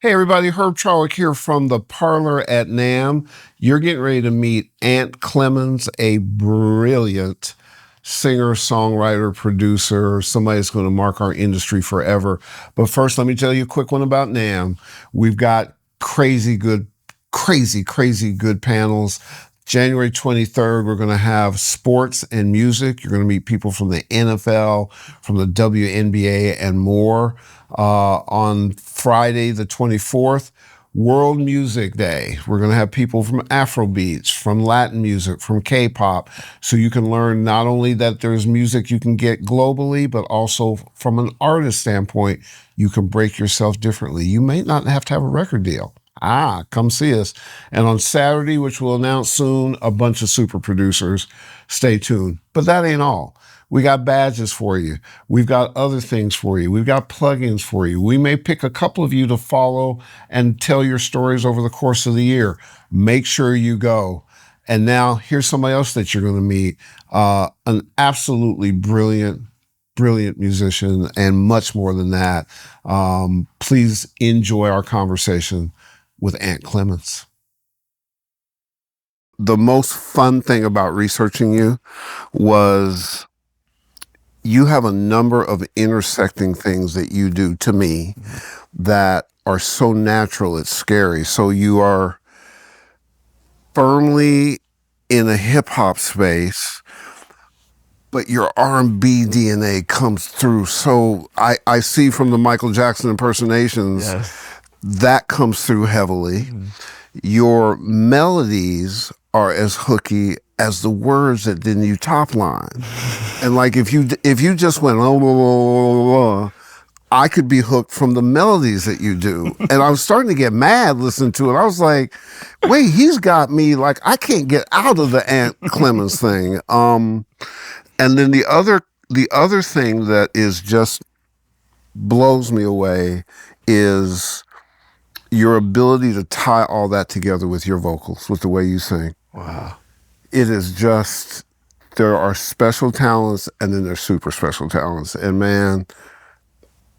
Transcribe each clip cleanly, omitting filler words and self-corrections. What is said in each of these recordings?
Hey everybody, Herb Charwick here from the Parlor at NAMM. You're getting ready to meet Ant Clemons, a brilliant singer, songwriter, producer, somebody that's going to mark our industry forever. But first, let me tell you a quick one about NAMM. We've got crazy good panels. January 23rd, we're going to have sports and music. You're going to meet people from the NFL, from the WNBA, and more. On Friday, the 24th, World Music Day. We're going to have people from Afrobeats, from Latin music, from K-pop. So you can learn not only that there's music you can get globally, but also from an artist standpoint, you can break yourself differently. You may not have to have a record deal. Come see us. And on Saturday, which we'll announce soon, a bunch of super producers. Stay tuned. But that ain't all. We got badges for you. We've got other things for you. We've got plugins for you. We may pick a couple of you to follow and tell your stories over the course of the year. Make sure you go. And now here's somebody else that you're going to meet. An absolutely brilliant musician, and much more than that. Please enjoy our conversation with Ant Clemons. The most fun thing about researching you was you have a number of intersecting things that you do to me that are so natural, it's scary. So you are firmly in a hip hop space, but your R&B DNA comes through. So I see from the Michael Jackson impersonations, yes, that comes through heavily. Your melodies are as hooky as the words that then you top line. And like if you just went, I could be hooked from the melodies that you do. And I was starting to get mad listening to it. I was like, wait, he's got me like, I can't get out of the Ant Clemons thing. And then the other thing that is just blows me away is your ability to tie all that together with your vocals, with the way you sing. Wow. It is just, there are special talents and then there's super special talents. And man,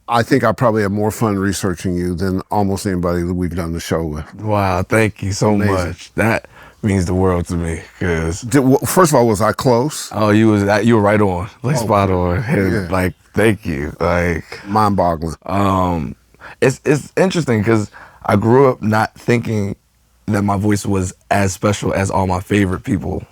I think I probably have more fun researching you than almost anybody that we've done the show with. Wow, thank you so much. That means the world to me. Cause first of all, was I close? Oh, you were right on, like spot on. Yeah. Like, thank you. Like, mind-boggling. It's interesting because I grew up not thinking that my voice was as special as all my favorite people.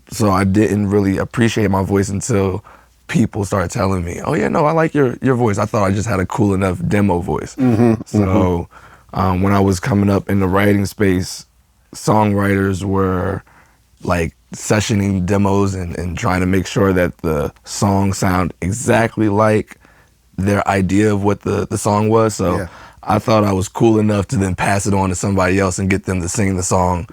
So I didn't really appreciate my voice until people started telling me, oh yeah, no, I like your voice. I thought I just had a cool enough demo voice. So when I was coming up in the writing space, songwriters were like sessioning demos and trying to make sure that the song sound exactly like their idea of what the song was. So yeah. I thought I was cool enough to then pass it on to somebody else and get them to sing the song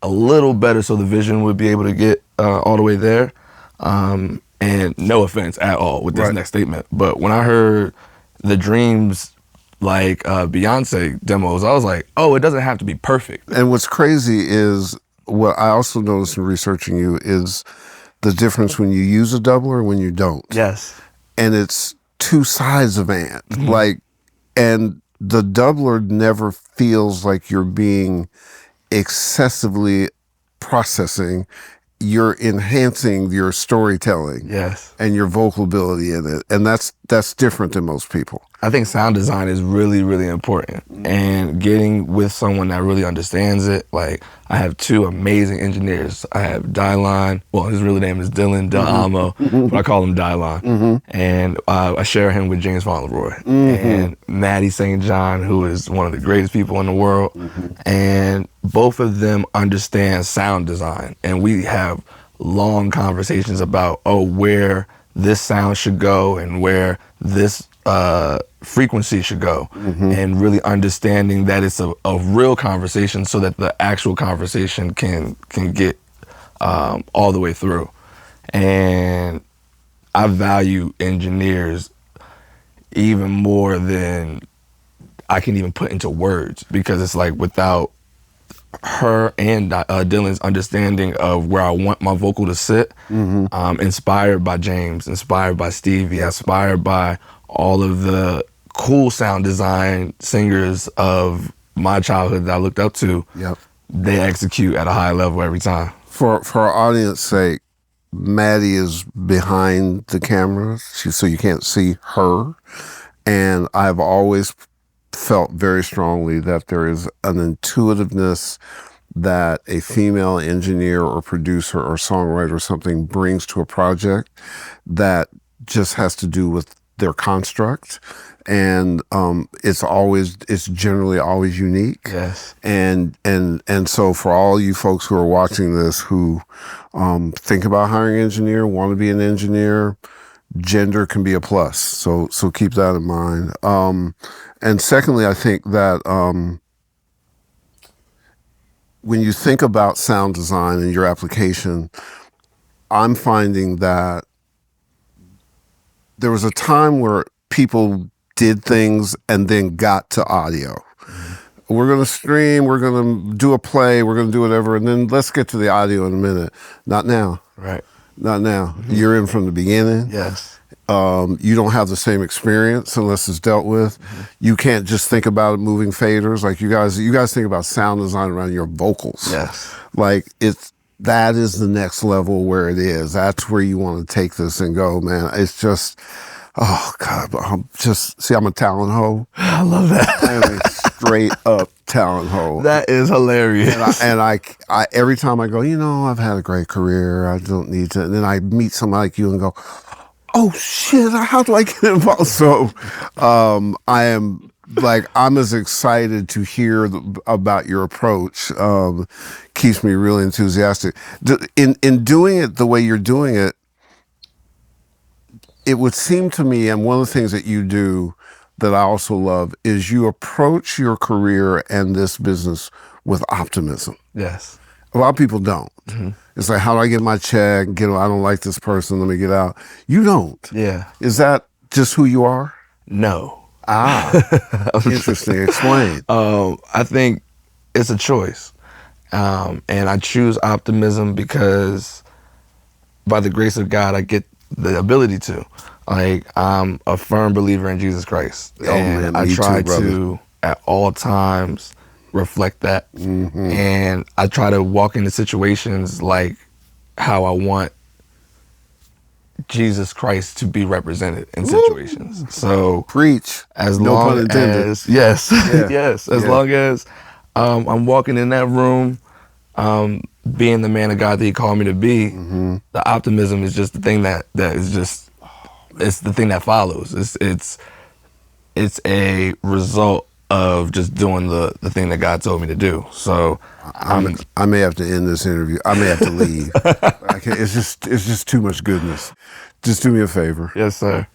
a little better so the vision would be able to get all the way there. And no offense at all with this next statement, but when I heard the Dreams, like Beyoncé demos, I was like, oh, it doesn't have to be perfect. And what's crazy is, what I also noticed in researching you is the difference when you use a doubler and when you don't. Yes. And it's two sides of Ant. And the doubler never feels like you're being excessively processing. You're enhancing your storytelling, yes, and your vocal ability in it, and that's different than most people. I think sound design is really, really important, and getting with someone that really understands it. Like, I have two amazing engineers. I have Dylan, well, his real name is Dylan Delamo, but I call him Dylan, and I share him with James Fauntleroy, and Maddie St. John, who is one of the greatest people in the world, and both of them understand sound design, and we have long conversations about, where this sound should go and where this frequency should go, and really understanding that it's a real conversation so that the actual conversation can get all the way through. And I value engineers even more than I can even put into words, because it's like, without her and Dylan's understanding of where I want my vocal to sit, inspired by James, inspired by Stevie, inspired by all of the cool sound design singers of my childhood that I looked up to, Yep. they execute at a high level every time. For our audience sake, Maddie is behind the camera, so you can't see her. And I've always felt very strongly that there is an intuitiveness that a female engineer or producer or songwriter or something brings to a project that just has to do with their construct. And it's generally always unique. Yes. And so for all you folks who are watching this who think about hiring an engineer, want to be an engineer, gender can be a plus. So keep that in mind. And secondly, I think that when you think about sound design and your application, I'm finding that there was a time where people did things and then got to audio. Mm-hmm. We're going to stream, we're going to do a play, we're going to do whatever, and then let's get to the audio in a minute. Not now. Right. Not now. Mm-hmm. You're in from the beginning. Yes. You don't have the same experience unless it's dealt with. Mm-hmm. You can't just think about moving faders. Like you guys think about sound design around your vocals. Yes. Like that is the next level where it is. That's where you want to take this and go, man. It's just, oh God, I'm a talent hoe. I love that. I am a straight up talent hoe. That is hilarious. And I every time I go, I've had a great career. I don't need to. And then I meet somebody like you and go, oh shit, how do I get involved? So I'm as excited to hear about your approach. Keeps me really enthusiastic. In doing it the way you're doing it, it would seem to me, and one of the things that you do that I also love is you approach your career and this business with optimism. Yes. A lot of people don't. Mm-hmm. It's like, how do I get my check? I don't like this person. Let me get out. You don't. Yeah. Is that just who you are? No. Interesting. Explain. I think it's a choice. And I choose optimism because by the grace of God, I get the ability to. Like, I'm a firm believer in Jesus Christ. And I try to, at all times, reflect that. Mm-hmm. And I try to walk into situations like how I want Jesus Christ to be represented in situations. Woo! So preach. As long as yes, yeah. Yes, as long as I'm walking in that room, being the man of God that He called me to be, mm-hmm. the optimism is just the thing that is just it's the thing that follows. It's a result of just doing the thing that God told me to do. So I may have to end this interview. I may have to leave. It's just too much goodness. Just do me a favor. Yes, sir.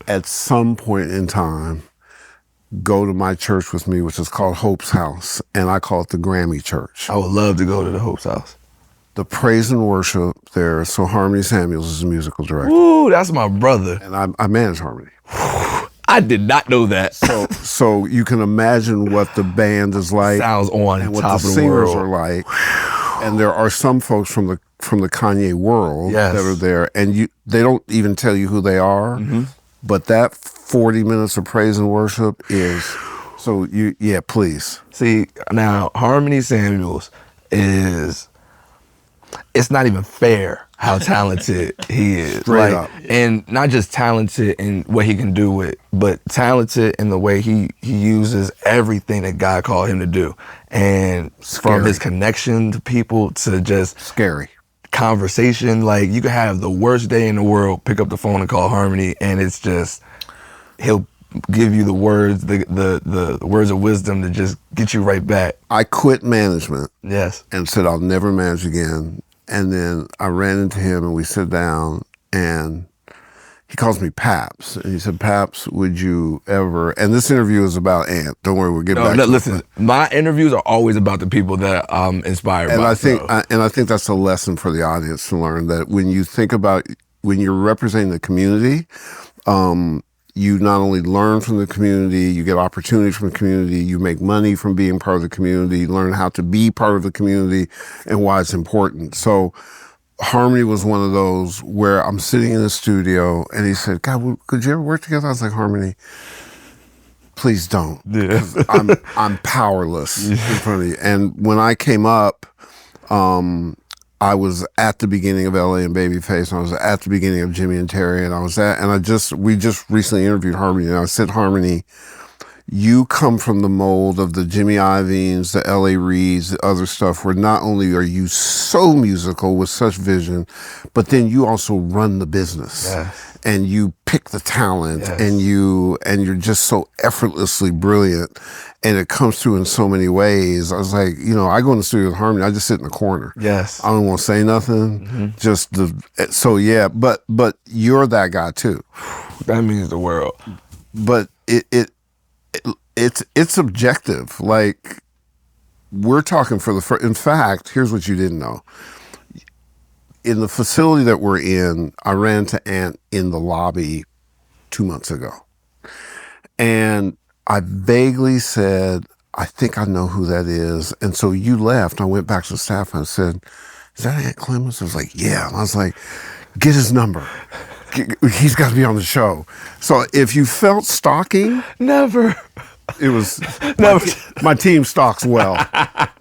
At some point in time, go to my church with me, which is called Hope's House, and I call it the Grammy Church. I would love to go to the Hope's House. The praise and worship there. So Harmony Samuels is the musical director. Ooh, that's my brother. And I manage Harmony. I did not know that. So you can imagine what the band is like. Sounds on and what top the of the singers world. are like. And there are some folks from the Kanye world yes. that are there, and they don't even tell you who they are. Mm-hmm. But that 40 minutes of praise and worship is so. Please see now. Harmony Samuels is. It's not even fair how talented he is. Straight up. And not just talented in what he can do with, but talented in the way he uses everything that God called him to do. And scary. From his connection to people to just scary conversation, like you can have the worst day in the world, pick up the phone and call Harmony, and it's just he'll give you the words, the words of wisdom to just get you right back. I quit management. Yes. And said I'll never manage again. And then I ran into him and we sit down and he calls me Paps. And he said, Paps, would you ever, and this interview is about Ant. Don't worry, we'll get back to it. Listen, my interviews are always about the people that I'm inspired by. And I think that's a lesson for the audience to learn, that when you think about, when you're representing the community, you not only learn from the community, you get opportunities from the community, you make money from being part of the community, you learn how to be part of the community and why it's important. So Harmony was one of those where I'm sitting in the studio and he said, God, could you ever work together? I was like, Harmony, please don't. Yeah. 'Cause I'm powerless in front of you. And when I came up, I was at the beginning of LA and Babyface, and I was at the beginning of Jimmy and Terry, and we just recently interviewed Harmony, and I said, Harmony, you come from the mold of the Jimmy Iovine's, the L.A. Reids, the other stuff, where not only are you so musical with such vision, but then you also run the business. Yes. And you pick the talent, Yes. and you're just so effortlessly brilliant, and it comes through in so many ways. I was like, I go in the studio with Harmony, I just sit in the corner. Yes. I don't want to say nothing. But you're that guy too. That means the world. But it's objective. Like, we're talking for the first. In fact, here's what you didn't know. In the facility that we're in, I ran into Ant in the lobby 2 months ago, and I vaguely said, I think I know who that is. And so you left. I went back to the staff and I said, is that Ant Clemons? I was like, yeah. And I was like, get his number. He's got to be on the show. So if you felt stalking, Never. it was Never. my team stalks well.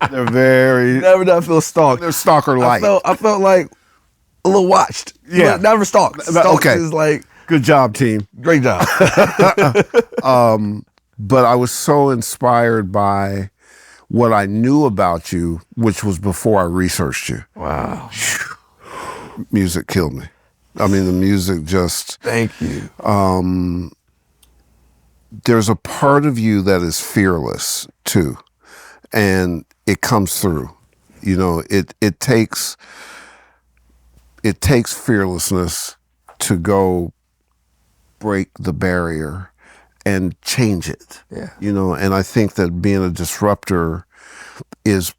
They're very Never done feel stalked. they're stalker like. I felt like a little watched. Yeah. But never stalked. Stalked Okay. is like, Good job, team. great job. But I was so inspired by what I knew about you, which was before I researched you. Wow. Music killed me. I mean, the music just, Thank you. there's a part of you that is fearless too. And it comes through. It takes fearlessness to go break the barrier and change it. Yeah. And I think that being a disruptor is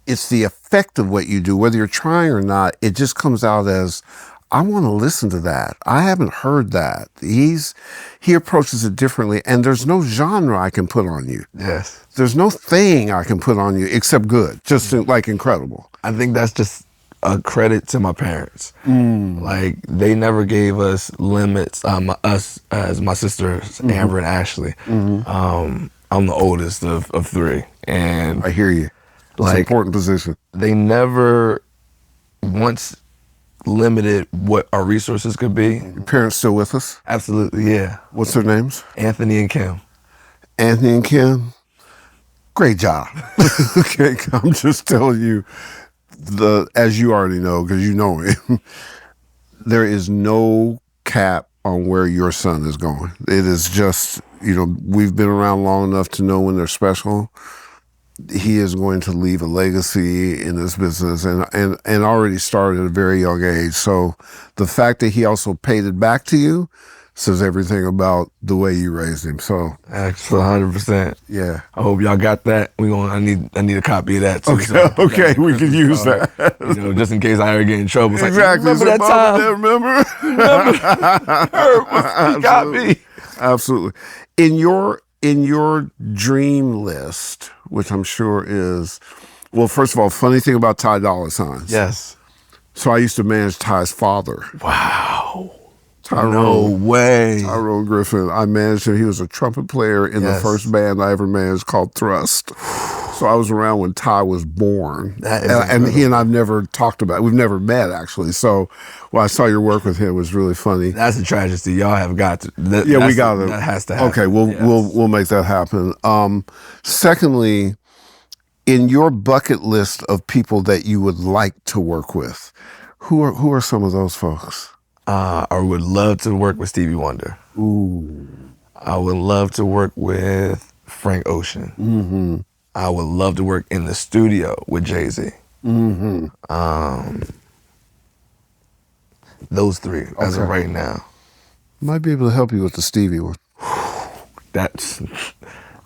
it's the effect of what you do, whether you're trying or not. It just comes out as, I want to listen to that. I haven't heard that. He approaches it differently, and there's no genre I can put on you. Yes. There's no thing I can put on you except good, just like incredible. I think that's just a credit to my parents. Like, they never gave us limits. Us as my sisters, Amber and Ashley. I'm the oldest of three, and I hear you. It's an important position. they never once limited what our resources could be. Your parents still with us? Absolutely, yeah. What's their names? Anthony and Kim. Anthony and Kim. Great job. Okay, I'm just telling you, as you already know, because you know him, there is no cap on where your son is going. It is just, we've been around long enough to know when they're special. He is going to leave a legacy in this business and already started at a very young age. So the fact that he also paid it back to you says everything about the way you raised him. So Actually, 100%. yeah. I hope y'all got that. I need a copy of that too. Okay, we can use that. Just in case I ever get in trouble. It's like, Exactly. remember that time? Remember? He got me. Absolutely. In your dream list, which I'm sure is, well, first of all, funny thing about Ty Dolla signs. Yes. So I used to manage Ty's father. Wow. Tyrone. No way. Tyrone Griffin. I managed him. He was a trumpet player in the first band I ever managed called Thrust. So I was around when Ty was born. That is and he and I've never talked about it. We've never met, actually. So when I saw your work with him, it was really funny. That's a tragedy. Y'all have got to. We got to. That has to happen. Okay, we'll make that happen. Secondly, in your bucket list of people that you would like to work with, who are some of those folks? I would love to work with Stevie Wonder. Ooh. I would love to work with Frank Ocean. Mm-hmm. I would love to work in the studio with Jay-Z. Mm-hmm. Those three, as of right now. Might be able to help you with the Stevie one.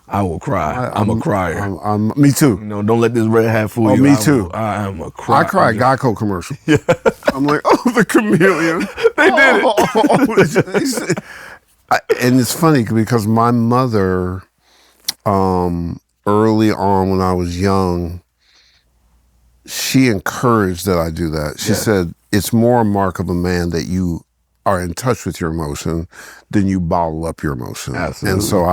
I will cry. I'm a crier. Me too. Don't let this red hat fool you. Me too. I am a crier. I cry Geico commercial. Yeah. I'm like, the chameleon. They did it. And it's funny because my mother, early on when I was young, she encouraged that I do that. She said, it's more a mark of a man that you are in touch with your emotion, then you bottle up your emotion. Absolutely. And so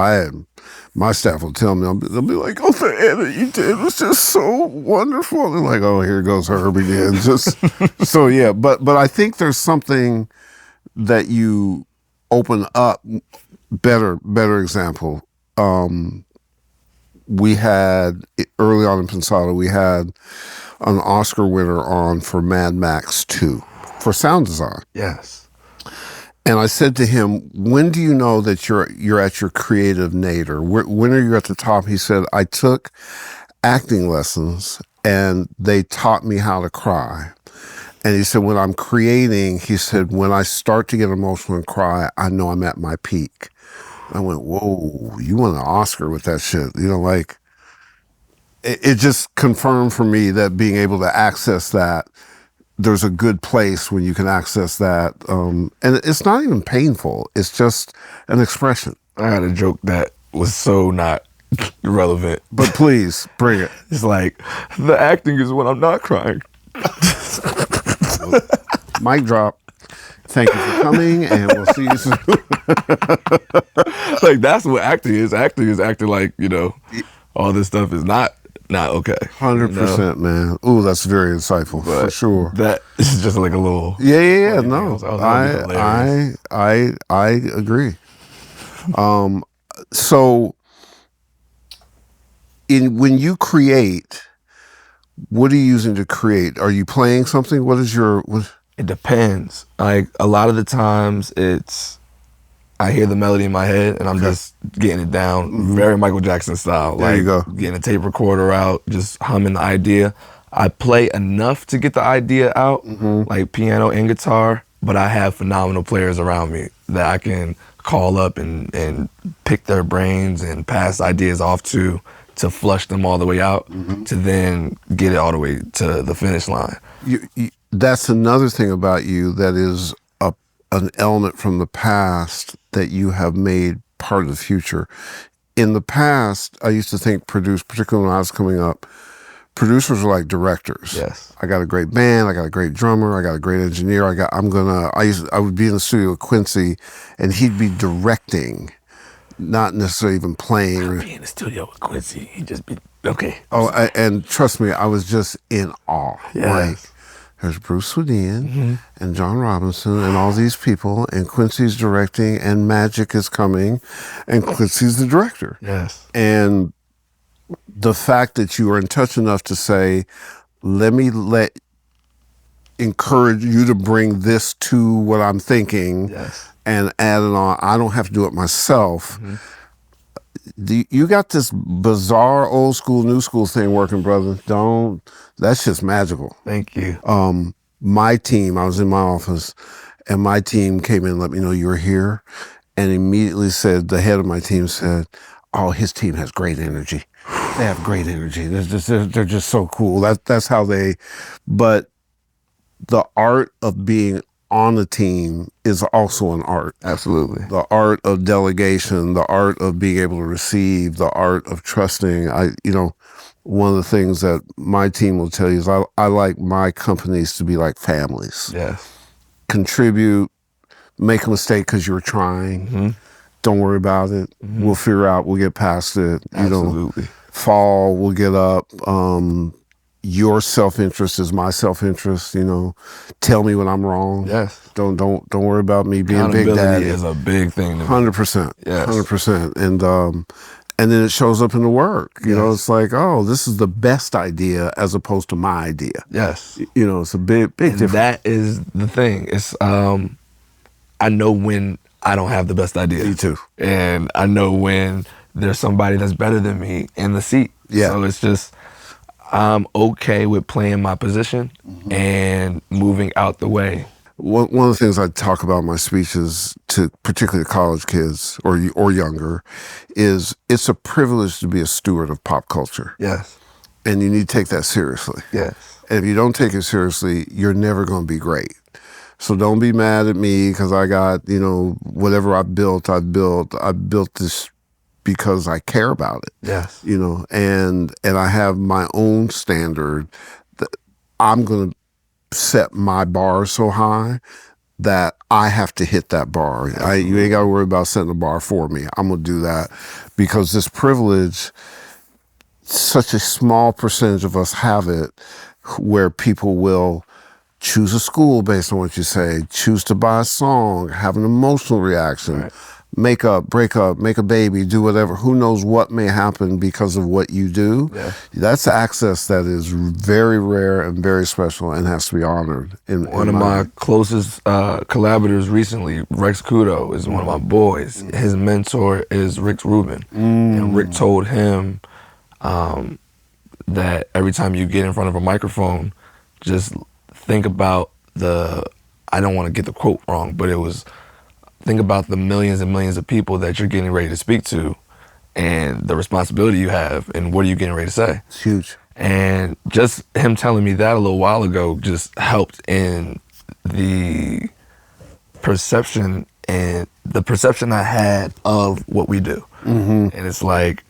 my staff will tell me, they'll be like, "Oh, the edit you did was just so wonderful." They're like, "Oh, here goes Herb again." Just so yeah, but I think there's something that you open up. Better example. We had early on in Pensado, we had an Oscar winner on for Mad Max 2 for sound design. Yes. And I said to him, "When do you know that you're at your creative nadir? When are you at the top?" He said, "I took acting lessons and they taught me how to cry." And he said, "When I'm creating," he said, "when I start to get emotional and cry, I know I'm at my peak." I went, "Whoa, you won an Oscar with that shit." Like it just confirmed for me that being able to access that, there's a good place when you can access that. And it's not even painful. It's just an expression. I had a joke that was so not relevant. But please, bring it. It's like, the acting is when I'm not crying. Mic drop. Thank you for coming, and we'll see you soon. Like, that's what acting is. Acting is acting like, all this stuff is not okay. 100%, man. Ooh, that's very insightful, But for sure. That is just like a little. Yeah. No, I agree. So, when you create, what are you using to create? Are you playing something? What is your? It depends. Like, a lot of the times, I hear the melody in my head and I'm just getting it down, very Michael Jackson style. There you go. Getting a tape recorder out, just humming the idea. I play enough to get the idea out, like piano and guitar, but I have phenomenal players around me that I can call up and pick their brains and pass ideas off to flush them all the way out, to then get it all the way to the finish line. That's another thing about you that is an element from the past that you have made part of the future. In the past, I used to think particularly when I was coming up, producers were like directors. Yes. I got a great band, I got a great drummer, I got a great engineer, I would be in the studio with Quincy and he'd be directing, not necessarily even playing. I'd be in the studio with Quincy, he'd just be, okay. Oh, and trust me, I was just in awe. Yes. Like, there's Bruce Swedien and John Robinson and all these people, and Quincy's directing, and magic is coming, and Quincy's the director. Yes. And the fact that you are in touch enough to say, let me encourage you to bring this to what I'm thinking, and add it on. I don't have to do it myself. You got this bizarre old school, new school thing working, brother. That's just magical. Thank you. My team, I was in my office, and my team came in and let me know you were here, and immediately said, the head of my team said, "Oh, his team has great energy. They have great energy. They're just so cool." That's how they, but the art of being on a team is also an art. Absolutely. The art of delegation, the art of being able to receive, the art of trusting. One of the things that my team will tell you is I like my companies to be like families. Yes. Contribute, make a mistake because you were trying. Don't worry about it. We'll figure out, we'll get past it. Absolutely. Fall, we'll get up. Your self-interest is my self-interest. Tell me when I'm wrong. Yes. Don't worry about me being Big Daddy. Accountability is a big thing to me. 100%. Yes. 100%. And then it shows up in the work. It's like, oh, this is the best idea as opposed to my idea. Yes. It's a big difference. That is the thing. It's I know when I don't have the best idea. Me too. And I know when there's somebody that's better than me in the seat. Yeah. So it's just, I'm okay with playing my position and moving out the way. One of the things I talk about in my speeches to particularly college kids or younger is it's a privilege to be a steward of pop culture. Yes. And you need to take that seriously. Yes. And if you don't take it seriously, you're never going to be great. So don't be mad at me because I got, whatever I built this because I care about it. Yes. And I have my own standard that I'm going to set my bar so high that I have to hit that bar. You ain't got to worry about setting the bar for me. I'm going to do that because this privilege, such a small percentage of us have it, where people will choose a school based on what you say, choose to buy a song, have an emotional reaction, make up, break up, make a baby, do whatever. Who knows what may happen because of what you do? Yeah. That's access that is very rare and very special and has to be honored. One of my closest collaborators recently, Rex Kudo, is one of my boys. His mentor is Rick Rubin. And Rick told him that every time you get in front of a microphone, just think about I don't want to get the quote wrong, but it was, think about the millions and millions of people that you're getting ready to speak to and the responsibility you have and what are you getting ready to say. It's huge. And just him telling me that a little while ago just helped in the perception I had of what we do. And it's like,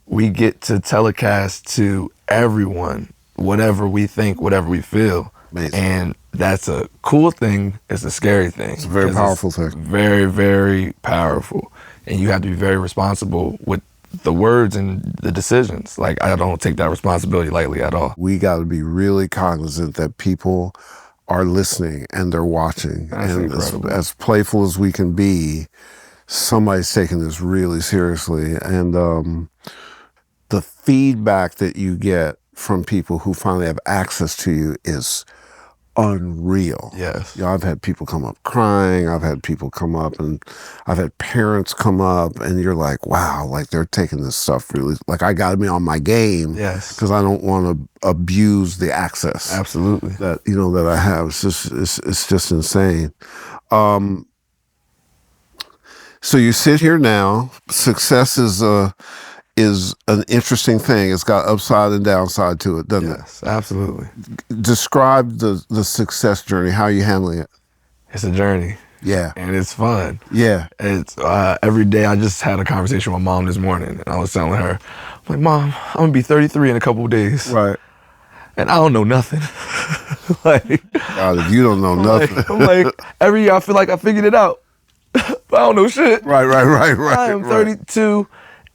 we get to telecast to everyone whatever we think, whatever we feel. Amazing. And that's a cool thing. It's a scary thing. It's a very powerful thing. Very, very powerful. And you have to be very responsible with the words and the decisions. Like, I don't take that responsibility lightly at all. We got to be really cognizant that people are listening and they're watching. That's and incredible. as playful as we can be, somebody's taking this really seriously. And the feedback that you get from people who finally have access to you is unreal. Yes. You know, I've had people come up crying. I've had people come up, and I've had parents come up, and you're like, wow, like they're taking this stuff really, like I got to be on my game. Yes. Because I don't want to abuse the access. Absolutely. That, you know, that I have. It's just insane. So you sit here now. Success is an interesting thing. It's got upside and downside to it, doesn't it? Yes, absolutely. Describe the success journey. How are you handling it? It's a journey. Yeah. And it's fun. Yeah. It's every day. I just had a conversation with my mom this morning, and I was telling her, I'm like, Mom, I'm gonna be 33 in a couple of days. Right. And I don't know nothing. Like, God, if you don't know nothing. I'm like, every year I feel like I figured it out, but I don't know shit. Right. I am 32,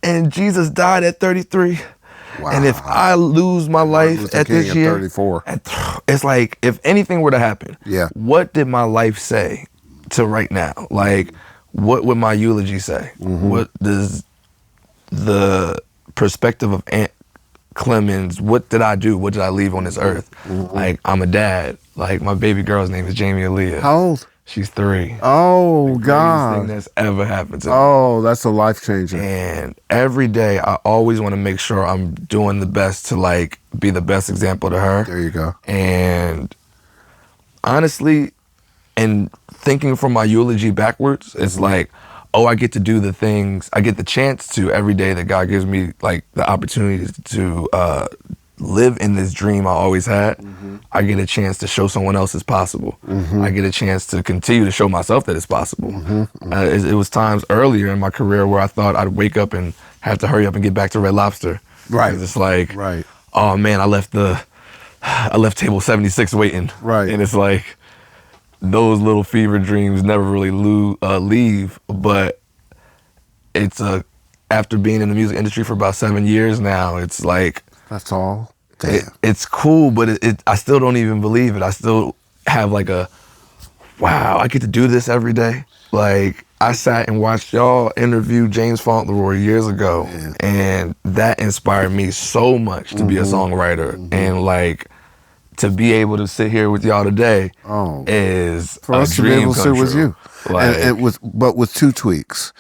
and Jesus died at 33. Wow. And if I lose my life at this year, 34. It's like, if anything were to happen, yeah, what did my life say to right now? Like, what would my eulogy say? What does the perspective of Ant Clemons, what did I do? What did I leave on this earth? Like, I'm a dad. Like, my baby girl's name is Jamie Aaliyah. How old? She's 3. Oh, the God. greatest thing that's ever happened to me. Oh, that's a life changer. And every day, I always want to make sure I'm doing the best to, like, be the best example to her. There you go. And honestly, and thinking from my eulogy backwards, it's like, oh, I get to do the things, I get the chance to every day that God gives me, like, the opportunity to live in this dream I always had. I get a chance to show someone else it's possible. I get a chance to continue to show myself that it's possible. It was times earlier in my career where I thought I'd wake up and have to hurry up and get back to Red Lobster. Right. It's like, right. Oh man, I left table 76 waiting. Right. And it's like, those little fever dreams never really leave, but it's after being in the music industry for about 7 years now, it's like, that's all. Damn. It's cool, but I still don't even believe it. I still have like wow, I get to do this every day. Like, I sat and watched y'all interview James Fauntleroy years ago, and that inspired me so much to be a songwriter. And like, to be able to sit here with y'all today is for a us to be able to sit with you. Like, and with 2 tweaks.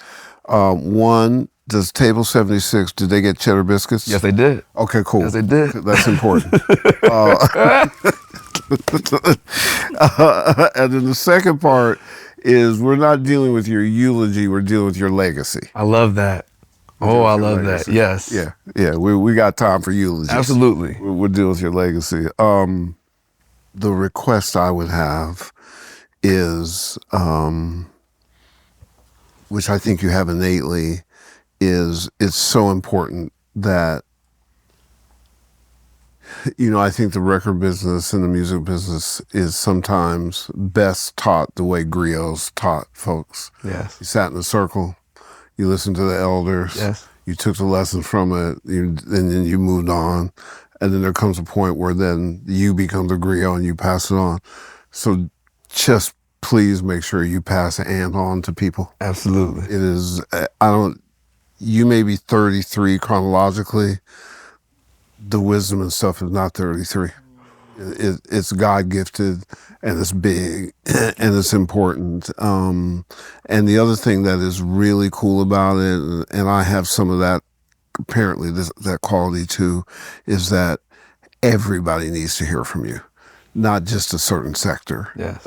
One, does table 76, did they get cheddar biscuits? Yes, they did. Okay, cool. Yes, they did. That's important. And then the second part is, we're not dealing with your eulogy, we're dealing with your legacy. I love that. Oh, I love that. Yes. Yeah. We got time for eulogies. Absolutely. We'll deal with your legacy. The request I would have is, which I think you have innately, is it's so important that I think the record business and the music business is sometimes best taught the way griots taught folks. Yes. You sat in a circle, you listened to the elders, Yes. you took the lessons from it, and then you moved on. And then there comes a point where then you become the griot and you pass it on. So just please make sure you pass the ant on to people. Absolutely. It is, you may be 33 chronologically, the wisdom and stuff is not 33. It's God-gifted, and it's big, and it's important. And the other thing that is really cool about it, and I have some of that, apparently that quality too, is that everybody needs to hear from you, not just a certain sector. Yes.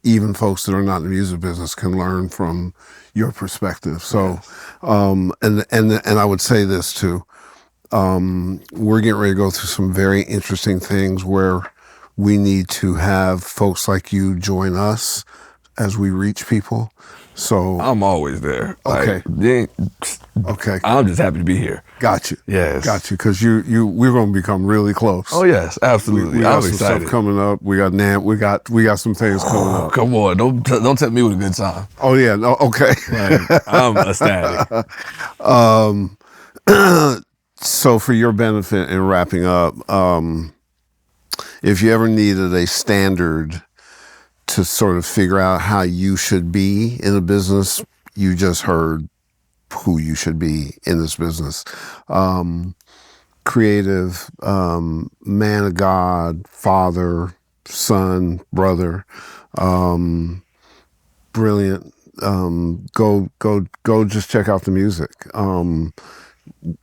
Even folks that are not in the music business can learn from your perspective. So, and I would say this too. We're getting ready to go through some very interesting things where we need to have folks like you join us as we reach people. So I'm always there. Okay. Okay. I'm just happy to be here. Got you. Yes. Got you. Because we're going to become really close. Oh yes, absolutely. We got I'm some excited. stuff coming up. We got NAMM. We got some things coming up. Come on, don't tempt me with a good time. Oh yeah. No. Okay. Like, I'm ecstatic. So for your benefit in wrapping up, if you ever needed a standard to sort of figure out how you should be in a business, you just heard who you should be in this business. Creative, man of God, father, son, brother, brilliant. Go just check out the music.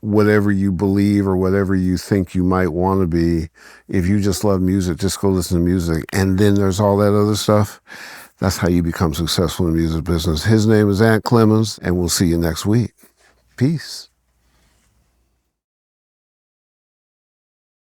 Whatever you believe or whatever you think you might want to be, if you just love music, just go listen to music. And then there's all that other stuff. That's how you become successful in the music business. His name is Ant Clemons, and we'll see you next week. Peace.